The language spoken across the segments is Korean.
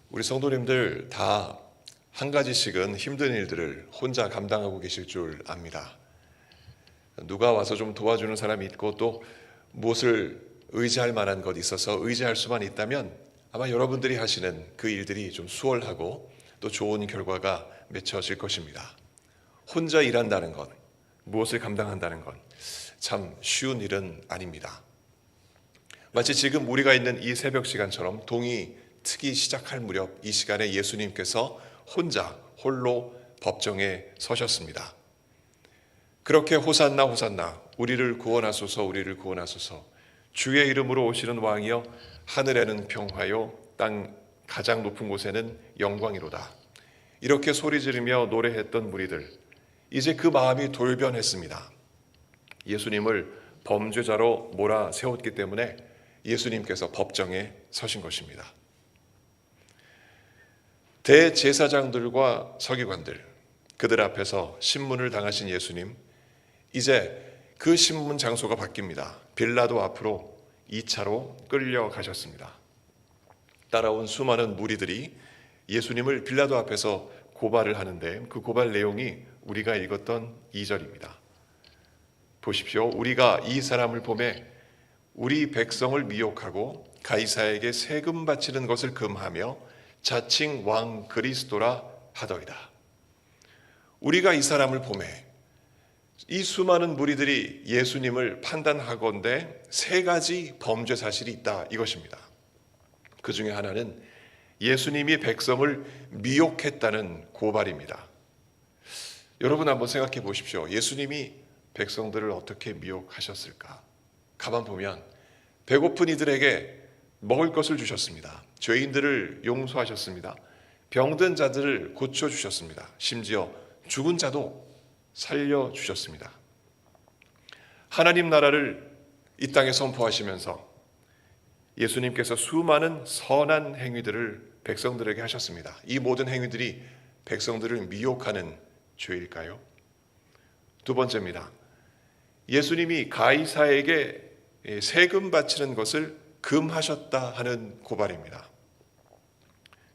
우리 성도님들 다 한 가지씩은 힘든 일들을 혼자 감당하고 계실 줄 압니다. 누가 와서 좀 도와주는 사람이 있고 또 무엇을 의지할 만한 것 있어서 의지할 수만 있다면 아마 여러분들이 하시는 그 일들이 좀 수월하고 또 좋은 결과가 맺혀질 것입니다. 혼자 일한다는 것, 무엇을 감당한다는 것, 참 쉬운 일은 아닙니다. 마치 지금 우리가 있는 이 새벽 시간처럼 동이 트기 시작할 무렵 이 시간에 예수님께서 홀로 법정에 서셨습니다. 그렇게 호산나 호산나 우리를 구원하소서 우리를 구원하소서 주의 이름으로 오시는 왕이여 하늘에는 평화요 땅 가장 높은 곳에는 영광이로다. 이렇게 소리 지르며 노래했던 무리들, 이제 그 마음이 돌변했습니다. 예수님을 범죄자로 몰아세웠기 때문에 예수님께서 법정에 서신 것입니다. 대제사장들과 서기관들, 그들 앞에서 신문을 당하신 예수님, 이제 그 신문 장소가 바뀝니다. 빌라도 앞으로 2차로 끌려가셨습니다. 따라온 수많은 무리들이 예수님을 빌라도 앞에서 고발을 하는데 그 고발 내용이 우리가 읽었던 2절입니다. 보십시오. 우리가 이 사람을 보매 우리 백성을 미혹하고 가이사에게 세금 바치는 것을 금하며 자칭 왕 그리스도라 하더이다. 우리가 이 사람을 보매 이 수많은 무리들이 예수님을 판단하건대 세 가지 범죄 사실이 있다 이것입니다. 그 중에 하나는 예수님이 백성을 미혹했다는 고발입니다. 여러분 한번 생각해 보십시오. 예수님이 백성들을 어떻게 미혹하셨을까? 가만 보면 배고픈 이들에게 먹을 것을 주셨습니다. 죄인들을 용서하셨습니다. 병든 자들을 고쳐주셨습니다. 심지어 죽은 자도 살려주셨습니다. 하나님 나라를 이 땅에 선포하시면서 예수님께서 수많은 선한 행위들을 백성들에게 하셨습니다. 이 모든 행위들이 백성들을 미혹하는 죄일까요? 두 번째입니다. 예수님이 가이사에게 세금 바치는 것을 금하셨다 하는 고발입니다.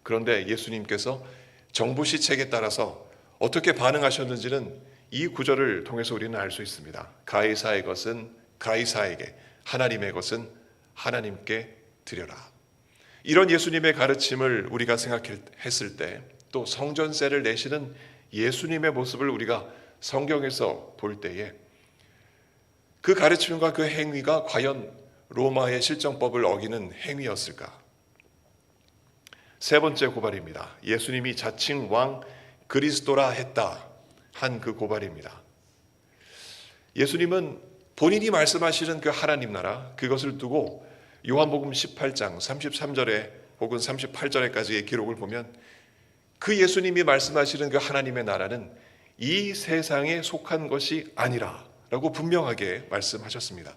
그런데 예수님께서 정부 시책에 따라서 어떻게 반응하셨는지는 이 구절을 통해서 우리는 알 수 있습니다. 가이사의 것은 가이사에게, 하나님의 것은 하나님께 드려라. 이런 예수님의 가르침을 우리가 생각했을 때 또 성전세를 내시는 예수님의 모습을 우리가 성경에서 볼 때에 그 가르침과 그 행위가 과연 로마의 실정법을 어기는 행위였을까? 세 번째 고발입니다. 예수님이 자칭 왕 그리스도라 했다 한 그 고발입니다. 예수님은 본인이 말씀하시는 그 하나님 나라, 그것을 두고 요한복음 18장 33절에 혹은 38절에까지의 기록을 보면 그 예수님이 말씀하시는 그 하나님의 나라는 이 세상에 속한 것이 아니라 라고 분명하게 말씀하셨습니다.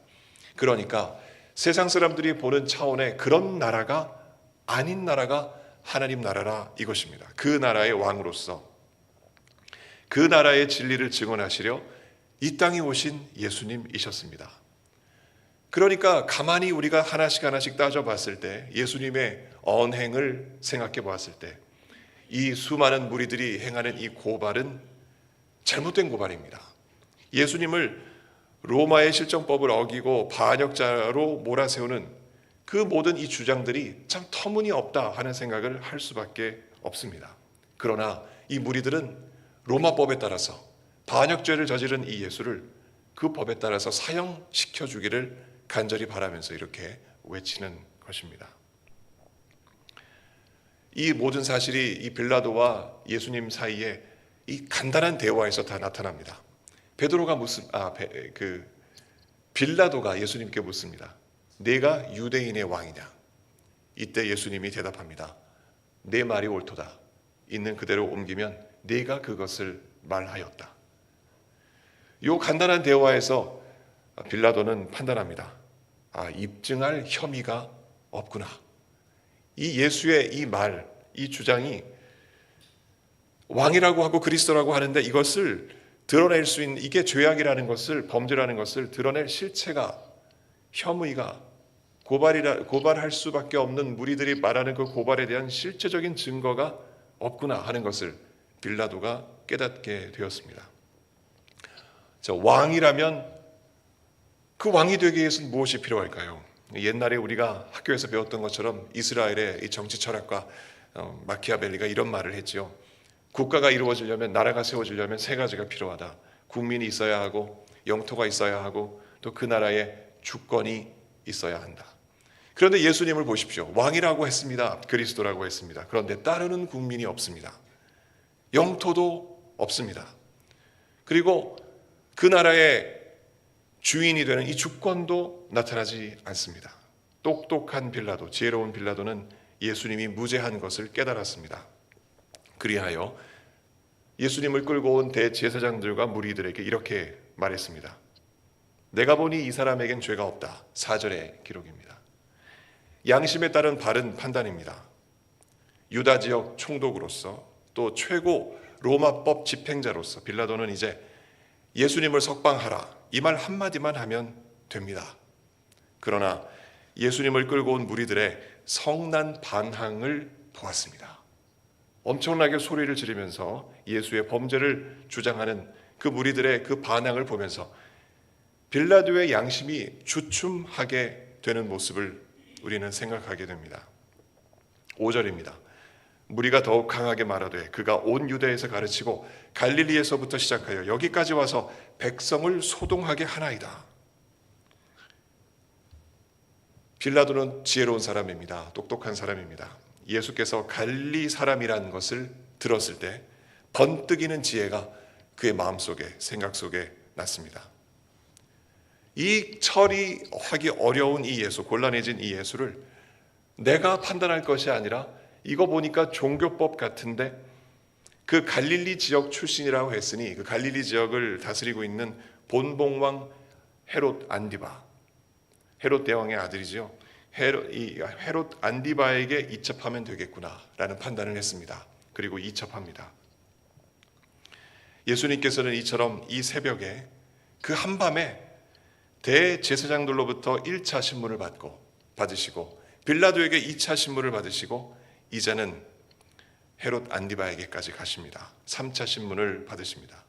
그러니까 세상 사람들이 보는 차원의 그런 나라가 아닌 나라가 하나님 나라라 이것입니다. 그 나라의 왕으로서 그 나라의 진리를 증언하시려 이 땅에 오신 예수님이셨습니다. 그러니까 가만히 우리가 하나씩 따져봤을 때 예수님의 언행을 생각해 보았을 때 이 수많은 무리들이 행하는 이 고발은 잘못된 고발입니다. 예수님을 로마의 실정법을 어기고 반역자로 몰아세우는 그 모든 이 주장들이 참 터무니없다 하는 생각을 할 수밖에 없습니다. 그러나 이 무리들은 로마법에 따라서 반역죄를 저지른 이 예수를 그 법에 따라서 사형시켜 주기를 간절히 바라면서 이렇게 외치는 것입니다. 이 모든 사실이 이 빌라도와 예수님 사이에 이 간단한 대화에서 다 나타납니다. 빌라도가 예수님께 묻습니다. 내가 유대인의 왕이냐? 이때 예수님이 대답합니다. 내 말이 옳도다. 있는 그대로 옮기면 내가 그것을 말하였다. 이 간단한 대화에서 빌라도는 판단합니다. 입증할 혐의가 없구나. 이 예수의 이 말, 이 주장이 왕이라고 하고 그리스도라고 하는데 이것을 드러낼 수 있는, 이게 죄악이라는 것을, 범죄라는 것을 드러낼 실체가, 혐의가 고발할 수밖에 없는 무리들이 말하는 그 고발에 대한 실제적인 증거가 없구나 하는 것을 빌라도가 깨닫게 되었습니다. 왕이라면 그 왕이 되기 위해서는 무엇이 필요할까요? 옛날에 우리가 학교에서 배웠던 것처럼 이스라엘의 이 정치 철학가 마키아벨리가 이런 말을 했지요. 국가가 이루어지려면, 나라가 세워지려면 세 가지가 필요하다. 국민이 있어야 하고, 영토가 있어야 하고, 또 그 나라에 주권이 있어야 한다. 그런데 예수님을 보십시오. 왕이라고 했습니다. 그리스도라고 했습니다. 그런데 따르는 국민이 없습니다. 영토도 없습니다. 그리고 그 나라의 주인이 되는 이 주권도 나타나지 않습니다. 똑똑한 빌라도, 지혜로운 빌라도는 예수님이 무죄한 것을 깨달았습니다. 그리하여 예수님을 끌고 온 대제사장들과 무리들에게 이렇게 말했습니다. 내가 보니 이 사람에겐 죄가 없다. 4절의 기록입니다. 양심에 따른 바른 판단입니다. 유다 지역 총독으로서 또 최고 로마법 집행자로서 빌라도는 이제 예수님을 석방하라, 이 말 한마디만 하면 됩니다. 그러나 예수님을 끌고 온 무리들의 성난 반항을 보았습니다. 엄청나게 소리를 지르면서 예수의 범죄를 주장하는 그 무리들의 그 반항을 보면서 빌라도의 양심이 주춤하게 되는 모습을 우리는 생각하게 됩니다. 5절입니다. 무리가 더욱 강하게 말하되 그가 온 유대에서 가르치고 갈릴리에서부터 시작하여 여기까지 와서 백성을 소동하게 하나이다. 빌라도는 지혜로운 사람입니다. 똑똑한 사람입니다. 예수께서 갈릴리 사람이라는 것을 들었을 때 번뜩이는 지혜가 그의 마음속에, 생각 속에 났습니다. 이 처리하기 어려운 이 예수, 곤란해진 이 예수를 내가 판단할 것이 아니라 이거 보니까 종교법 같은데 그 갈릴리 지역 출신이라고 했으니 그 갈릴리 지역을 다스리고 있는 본봉왕 헤롯 안디바, 헤롯 대왕의 아들이지요. 헤롯 안디바에게 이첩하면 되겠구나라는 판단을 했습니다. 그리고 이첩합니다. 예수님께서는 이처럼 이 새벽에 그 한밤에 대제사장들로부터 1차 신문을 받으시고 빌라도에게 2차 신문을 받으시고 이제는 헤롯 안디바에게까지 가십니다. 3차 신문을 받으십니다.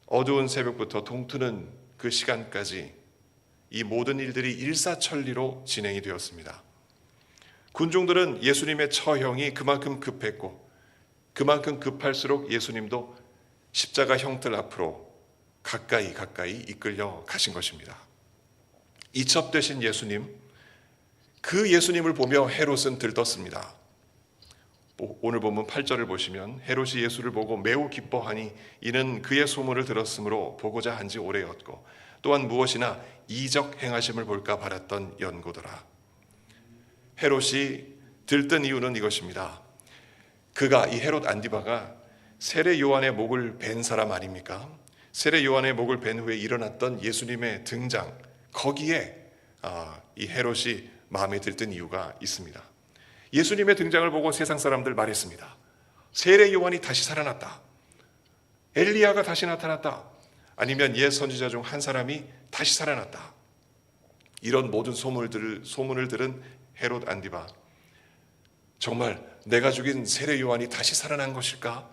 어두운 새벽부터 동트는 그 시간까지 이 모든 일들이 일사천리로 진행이 되었습니다. 군중들은 예수님의 처형이 그만큼 급했고 그만큼 급할수록 예수님도 십자가 형틀 앞으로 가까이 이끌려 가신 것입니다. 이첩되신 예수님, 그 예수님을 보며 헤롯은 들떴습니다. 오늘 본문 8절을 보시면 헤롯이 예수를 보고 매우 기뻐하니 이는 그의 소문을 들었으므로 보고자 한지 오래였고 또한 무엇이나 이적 행하심을 볼까 바랐던 연고더라. 헤롯이 들뜬 이유는 이것입니다. 그가, 이 헤롯 안디바가 세례 요한의 목을 벤 사람 아닙니까? 세례 요한의 목을 벤 후에 일어났던 예수님의 등장, 거기에 이 헤롯이 마음에 들뜬 이유가 있습니다. 예수님의 등장을 보고 세상 사람들 말했습니다. 세례 요한이 다시 살아났다. 엘리야가 다시 나타났다. 아니면 옛 선지자 중 한 사람이 다시 살아났다. 이런 모든 소문을 들은 헤롯 안디바, 정말 내가 죽인 세례 요한이 다시 살아난 것일까?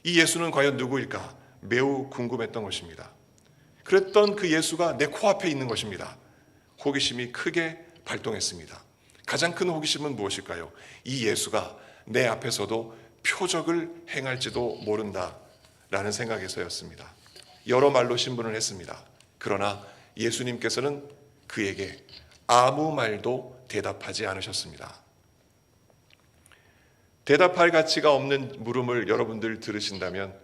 이 예수는 과연 누구일까? 매우 궁금했던 것입니다. 그랬던 그 예수가 내 코앞에 있는 것입니다. 호기심이 크게 발동했습니다. 가장 큰 호기심은 무엇일까요? 이 예수가 내 앞에서도 표적을 행할지도 모른다라는 생각에서였습니다. 여러 말로 신문을 했습니다. 그러나 예수님께서는 그에게 아무 말도 대답하지 않으셨습니다. 대답할 가치가 없는 물음을 여러분들 들으신다면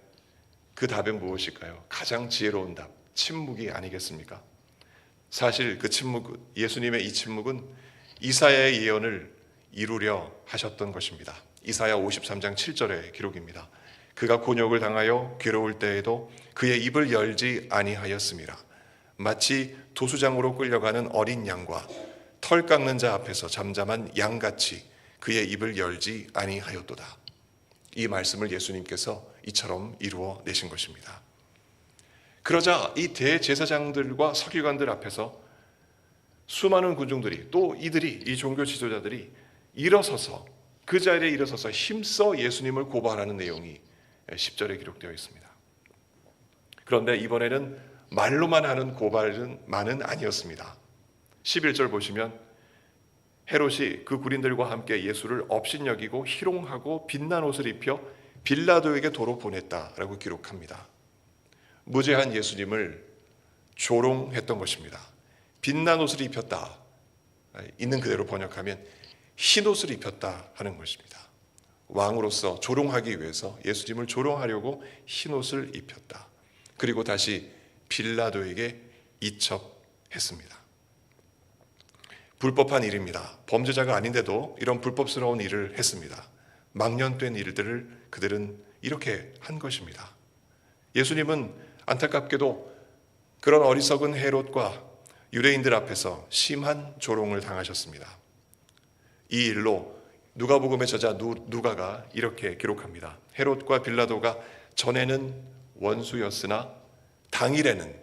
그 답은 무엇일까요? 가장 지혜로운 답, 침묵이 아니겠습니까? 사실 그 침묵, 예수님의 이 침묵은 이사야의 예언을 이루려 하셨던 것입니다. 이사야 53장 7절의 기록입니다. 그가 곤욕을 당하여 괴로울 때에도 그의 입을 열지 아니하였음이라. 마치 도수장으로 끌려가는 어린 양과 털 깎는 자 앞에서 잠잠한 양같이 그의 입을 열지 아니하였도다. 이 말씀을 예수님께서 이처럼 이루어 내신 것입니다. 그러자 이 대제사장들과 서기관들 앞에서 수많은 군중들이, 또 이 종교 지도자들이 일어서서, 그 자리에 일어서서 힘써 예수님을 고발하는 내용이 10절에 기록되어 있습니다. 그런데 이번에는 말로만 하는 고발만은 아니었습니다. 11절 보시면 헤롯이 그 군인들과 함께 예수를 업신여기고 희롱하고 빛난 옷을 입혀 빌라도에게 도로 보냈다라고 기록합니다. 무죄한 예수님을 조롱했던 것입니다. 빛난 옷을 입혔다, 있는 그대로 번역하면 흰 옷을 입혔다 하는 것입니다. 왕으로서 조롱하기 위해서 예수님을 조롱하려고 흰 옷을 입혔다. 그리고 다시 빌라도에게 이첩했습니다. 불법한 일입니다. 범죄자가 아닌데도 이런 불법스러운 일을 했습니다. 망령된 일들을 그들은 이렇게 한 것입니다. 예수님은 안타깝게도 그런 어리석은 헤롯과 유대인들 앞에서 심한 조롱을 당하셨습니다. 이 일로 누가복음의 저자 누가가 이렇게 기록합니다. 헤롯과 빌라도가 전에는 원수였으나 당일에는,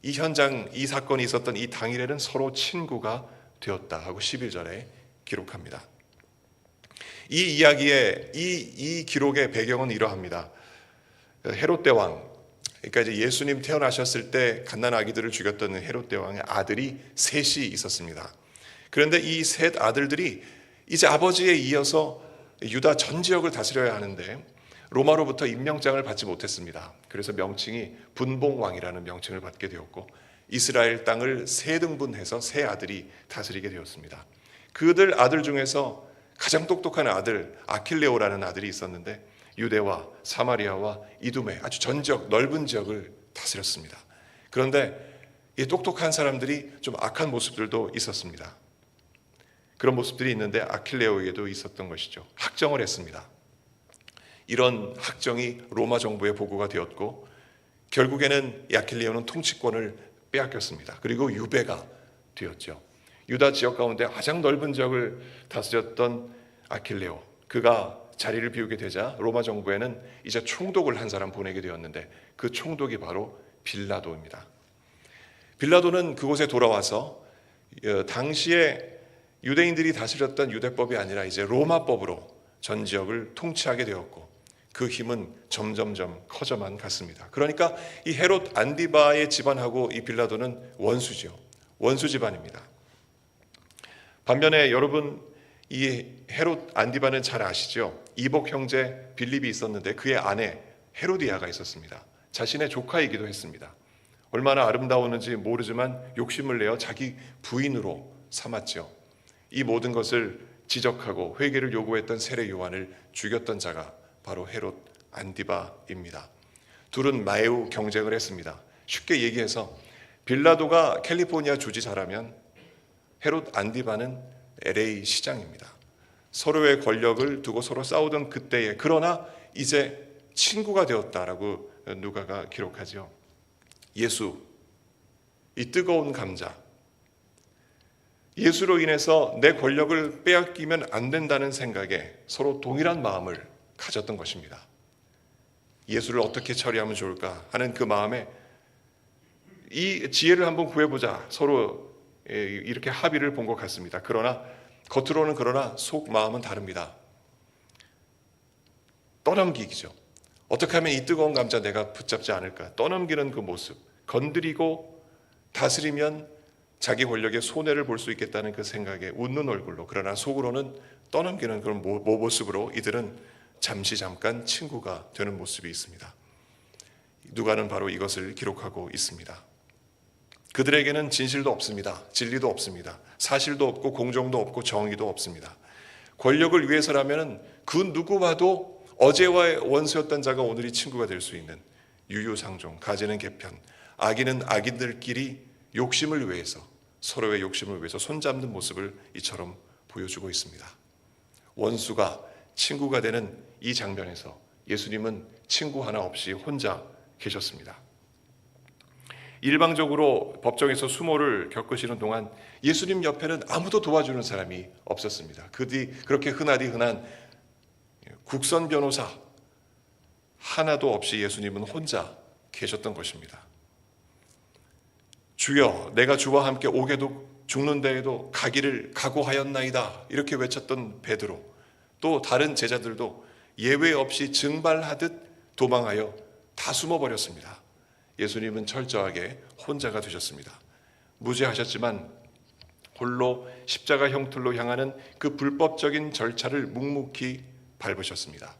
이 현장, 이 사건이 있었던 이 당일에는 서로 친구가 되었다 하고 11절에 기록합니다. 이 이야기의 이 기록의 배경은 이러합니다. 헤롯 대왕, 그러니까 이제 예수님 태어나셨을 때 갓난 아기들을 죽였던 헤롯 대왕의 아들이 셋이 있었습니다. 그런데 이 셋 아들들이 이제 아버지에 이어서 유다 전 지역을 다스려야 하는데 로마로부터 임명장을 받지 못했습니다. 그래서 명칭이 분봉왕이라는 명칭을 받게 되었고 이스라엘 땅을 세 등분해서 세 아들이 다스리게 되었습니다. 그들 아들 중에서 가장 똑똑한 아들 아킬레오라는 아들이 있었는데 유대와 사마리아와 이두메, 아주 전 지역, 넓은 지역을 다스렸습니다. 그런데 이 똑똑한 사람들이 좀 악한 모습들도 있었습니다. 그런 모습들이 있는데 아킬레오에게도 있었던 것이죠. 학정을 했습니다. 이런 학정이 로마 정부의 보고가 되었고 결국에는 이 아킬레오는 통치권을 빼앗겼습니다. 그리고 유배가 되었죠. 유다 지역 가운데 가장 넓은 지역을 다스렸던 아킬레오, 그가 자리를 비우게 되자 로마 정부에는 이제 총독을 한 사람 보내게 되었는데 그 총독이 바로 빌라도입니다. 빌라도는 그곳에 돌아와서 당시에 유대인들이 다스렸던 유대법이 아니라 이제 로마법으로 전 지역을 통치하게 되었고 그 힘은 점점점 커져만 갔습니다. 그러니까 이 헤롯 안디바의 집안하고 이 빌라도는 원수죠. 원수 집안입니다. 반면에 여러분, 이 헤롯 안디바는 잘 아시죠? 이복 형제 빌립이 있었는데 그의 아내 헤로디아가 있었습니다. 자신의 조카이기도 했습니다. 얼마나 아름다웠는지 모르지만 욕심을 내어 자기 부인으로 삼았죠. 이 모든 것을 지적하고 회개를 요구했던 세례 요한을 죽였던 자가 바로 헤롯 안디바입니다. 둘은 매우 경쟁을 했습니다. 쉽게 얘기해서 빌라도가 캘리포니아 주지사라면 헤롯 안디바는 LA 시장입니다. 서로의 권력을 두고 서로 싸우던 그때에, 그러나 이제 친구가 되었다라고 누가가 기록하죠. 예수, 이 뜨거운 감자, 예수로 인해서 내 권력을 빼앗기면 안 된다는 생각에 서로 동일한 마음을 가졌던 것입니다. 예수를 어떻게 처리하면 좋을까 하는 그 마음에 이 지혜를 한번 구해보자, 서로 이렇게 합의를 본 것 같습니다. 그러나 겉으로는 그러나 속 마음은 다릅니다. 떠넘기기죠. 어떻게 하면 이 뜨거운 감자 내가 붙잡지 않을까, 떠넘기는 그 모습, 건드리고 다스리면 자기 권력의 손해를 볼 수 있겠다는 그 생각에 웃는 얼굴로, 그러나 속으로는 떠넘기는 그런 모습으로 이들은 잠깐 친구가 되는 모습이 있습니다. 누가는 바로 이것을 기록하고 있습니다. 그들에게는 진실도 없습니다. 진리도 없습니다. 사실도 없고 공정도 없고 정의도 없습니다. 권력을 위해서라면 그 누구와도 어제와의 원수였던 자가 오늘이 친구가 될 수 있는 유유상종, 가지는 개편, 악인은 악인들끼리 욕심을 위해서, 서로의 욕심을 위해서 손잡는 모습을 이처럼 보여주고 있습니다. 원수가 친구가 되는 이 장면에서 예수님은 친구 하나 없이 혼자 계셨습니다. 일방적으로 법정에서 수모를 겪으시는 동안 예수님 옆에는 아무도 도와주는 사람이 없었습니다. 그렇게 흔한 국선 변호사 하나도 없이 예수님은 혼자 계셨던 것입니다. 주여, 내가 주와 함께 오게도 죽는 데에도 가기를 각오하였나이다 이렇게 외쳤던 베드로, 또 다른 제자들도 예외 없이 증발하듯 도망하여 다 숨어버렸습니다. 예수님은 철저하게 혼자가 되셨습니다. 무죄하셨지만 홀로 십자가 형틀로 향하는 그 불법적인 절차를 묵묵히 밟으셨습니다.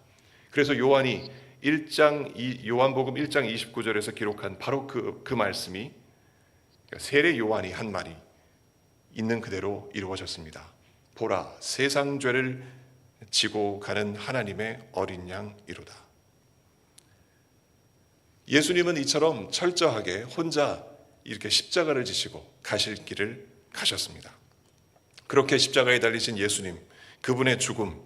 그래서 요한복음 1장 29절에서 기록한 바로 그 말씀이, 세례 요한이 한 말이 있는 그대로 이루어졌습니다. 보라, 세상 죄를 지고 가는 하나님의 어린 양이로다. 예수님은 이처럼 철저하게 혼자 이렇게 십자가를 지시고 가실 길을 가셨습니다. 그렇게 십자가에 달리신 예수님, 그분의 죽음,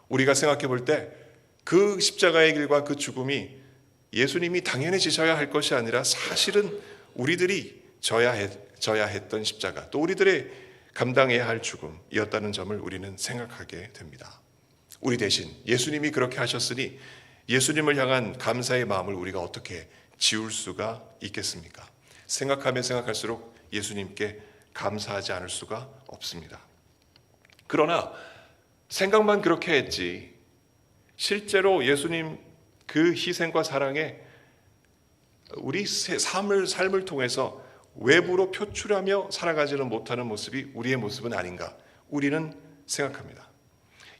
우리가 생각해 볼 때 그 십자가의 길과 그 죽음이 예수님이 당연히 지셔야 할 것이 아니라 사실은 우리들이 져야 했던 십자가, 또 우리들의 감당해야 할 죽음이었다는 점을 우리는 생각하게 됩니다. 우리 대신 예수님이 그렇게 하셨으니 예수님을 향한 감사의 마음을 우리가 어떻게 지울 수가 있겠습니까? 생각하면 생각할수록 예수님께 감사하지 않을 수가 없습니다. 그러나 생각만 그렇게 했지 실제로 예수님 그 희생과 사랑에 우리 삶을 통해서 외부로 표출하며 살아가지는 못하는 모습이 우리의 모습은 아닌가 우리는 생각합니다.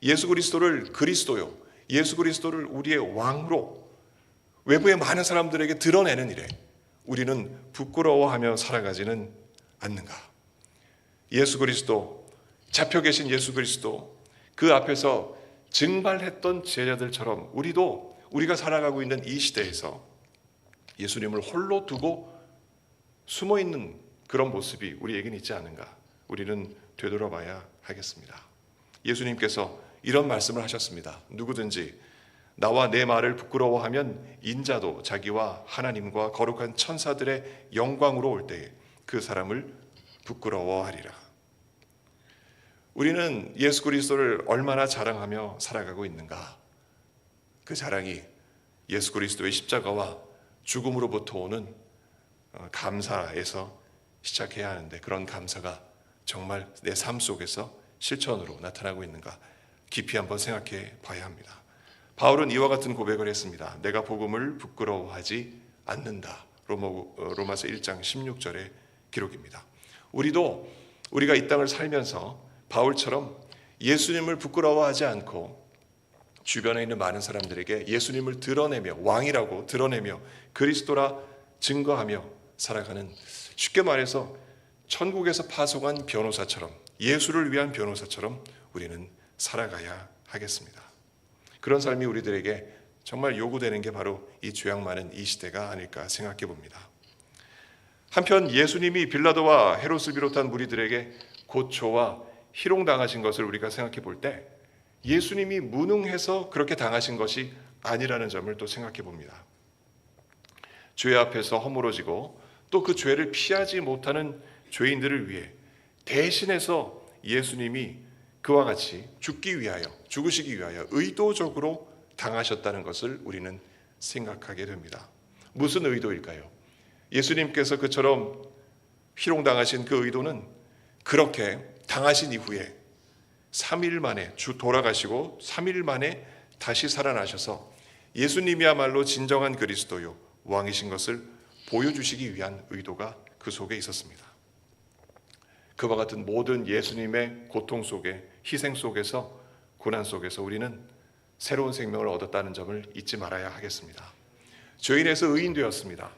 예수 그리스도를 그리스도요, 예수 그리스도를 우리의 왕으로 외부의 많은 사람들에게 드러내는 일에 우리는 부끄러워하며 살아가지는 않는가? 예수 그리스도, 잡혀 계신 예수 그리스도, 그 앞에서 증발했던 제자들처럼 우리도 우리가 살아가고 있는 이 시대에서 예수님을 홀로 두고 숨어 있는 그런 모습이 우리에게는 있지 않은가? 우리는 되돌아봐야 하겠습니다. 예수님께서 이런 말씀을 하셨습니다. 누구든지 나와 내 말을 부끄러워하면 인자도 자기와 하나님과 거룩한 천사들의 영광으로 올 때에 그 사람을 부끄러워하리라. 우리는 예수 그리스도를 얼마나 자랑하며 살아가고 있는가? 그 자랑이 예수 그리스도의 십자가와 죽음으로부터 오는 감사에서 시작해야 하는데, 그런 감사가 정말 내 삶 속에서 실천으로 나타나고 있는가 깊이 한번 생각해 봐야 합니다. 바울은 이와 같은 고백을 했습니다. 내가 복음을 부끄러워하지 않는다. 로마서 1장 16절의 기록입니다. 우리도 우리가 이 땅을 살면서 바울처럼 예수님을 부끄러워하지 않고 주변에 있는 많은 사람들에게 예수님을 드러내며, 왕이라고 드러내며 그리스도라 증거하며 살아가는, 쉽게 말해서 천국에서 파송한 변호사처럼, 예수를 위한 변호사처럼 우리는 살아가야 하겠습니다. 그런 삶이 우리들에게 정말 요구되는 게 바로 이 죄악 많은 이 시대가 아닐까 생각해 봅니다. 한편 예수님이 빌라도와 헤롯을 비롯한 무리들에게 고초와 희롱당하신 것을 우리가 생각해 볼 때 예수님이 무능해서 그렇게 당하신 것이 아니라는 점을 또 생각해 봅니다. 죄 앞에서 허물어지고 또 그 죄를 피하지 못하는 죄인들을 위해 대신해서 예수님이 그와 같이 죽으시기 위하여 의도적으로 당하셨다는 것을 우리는 생각하게 됩니다. 무슨 의도일까요? 예수님께서 그처럼 희롱당하신 그 의도는 그렇게 당하신 이후에 3일 만에 돌아가시고 3일 만에 다시 살아나셔서 예수님이야말로 진정한 그리스도요 왕이신 것을 보여주시기 위한 의도가 그 속에 있었습니다. 그와 같은 모든 예수님의 고통 속에, 희생 속에서, 고난 속에서 우리는 새로운 생명을 얻었다는 점을 잊지 말아야 하겠습니다. 죄인에서 의인 되었습니다.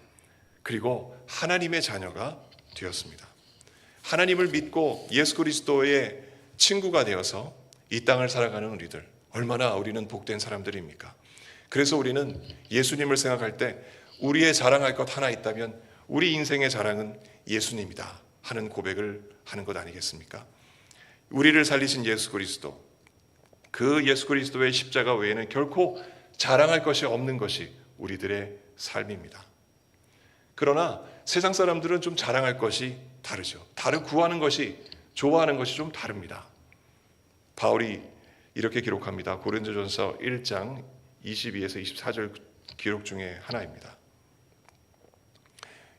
그리고 하나님의 자녀가 되었습니다. 하나님을 믿고 예수 그리스도의 친구가 되어서 이 땅을 살아가는 우리들, 얼마나 우리는 복된 사람들입니까? 그래서 우리는 예수님을 생각할 때 우리의 자랑할 것 하나 있다면 우리 인생의 자랑은 예수님이다 하는 고백을 하는 것 아니겠습니까? 우리를 살리신 예수 그리스도, 그 예수 그리스도의 십자가 외에는 결코 자랑할 것이 없는 것이 우리들의 삶입니다. 그러나 세상 사람들은 좀 자랑할 것이 다르죠. 구하는 것이, 좋아하는 것이 좀 다릅니다. 바울이 이렇게 기록합니다. 고린도전서 1장 22에서 24절 기록 중에 하나입니다.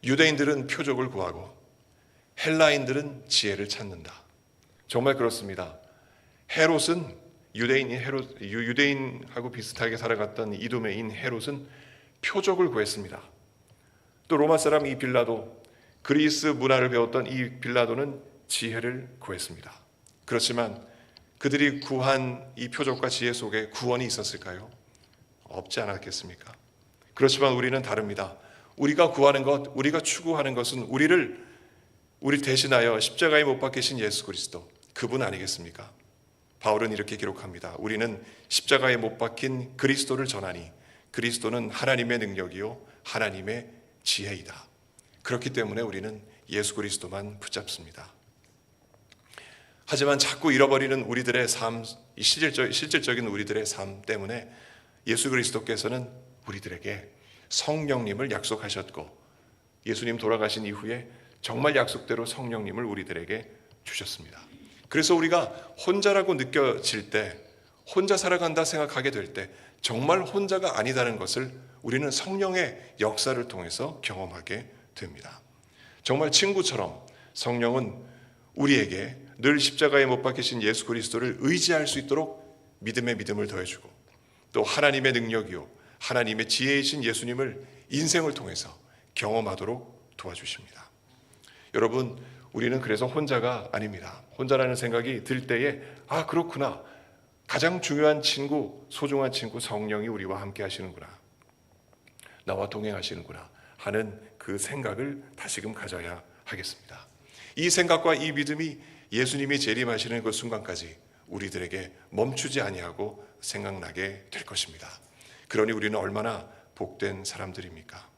유대인들은 표적을 구하고 헬라인들은 지혜를 찾는다. 정말 그렇습니다. 헤롯은 유대인하고 비슷하게 살아갔던 이두메인 헤롯은 표적을 구했습니다. 또 로마 사람 이 빌라도, 그리스 문화를 배웠던 이 빌라도는 지혜를 구했습니다. 그렇지만 그들이 구한 이 표적과 지혜 속에 구원이 있었을까요? 없지 않았겠습니까? 그렇지만 우리는 다릅니다. 우리가 구하는 것, 우리가 추구하는 것은 우리 대신하여 십자가에 못 박히신 예수 그리스도, 그분 아니겠습니까? 바울은 이렇게 기록합니다. 우리는 십자가에 못 박힌 그리스도를 전하니 그리스도는 하나님의 능력이요 하나님의 지혜이다. 그렇기 때문에 우리는 예수 그리스도만 붙잡습니다. 하지만 자꾸 잃어버리는 우리들의 삶, 실질적인 우리들의 삶 때문에 예수 그리스도께서는 우리들에게 성령님을 약속하셨고, 예수님 돌아가신 이후에 정말 약속대로 성령님을 우리들에게 주셨습니다. 그래서 우리가 혼자라고 느껴질 때, 혼자 살아간다 생각하게 될 때 정말 혼자가 아니다는 것을 우리는 성령의 역사를 통해서 경험하게 됩니다. 정말 친구처럼 성령은 우리에게 늘 십자가에 못 박히신 예수 그리스도를 의지할 수 있도록 믿음의 믿음을 더해주고, 또 하나님의 능력이요 하나님의 지혜이신 예수님을 인생을 통해서 경험하도록 도와주십니다. 여러분, 우리는 그래서 혼자가 아닙니다. 혼자라는 생각이 들 때에 그렇구나, 가장 중요한 친구, 소중한 친구 성령이 우리와 함께 하시는구나, 나와 동행하시는구나 하는 그 생각을 다시금 가져야 하겠습니다. 이 생각과 이 믿음이 예수님이 재림하시는 그 순간까지 우리들에게 멈추지 아니하고 생각나게 될 것입니다. 그러니 우리는 얼마나 복된 사람들입니까?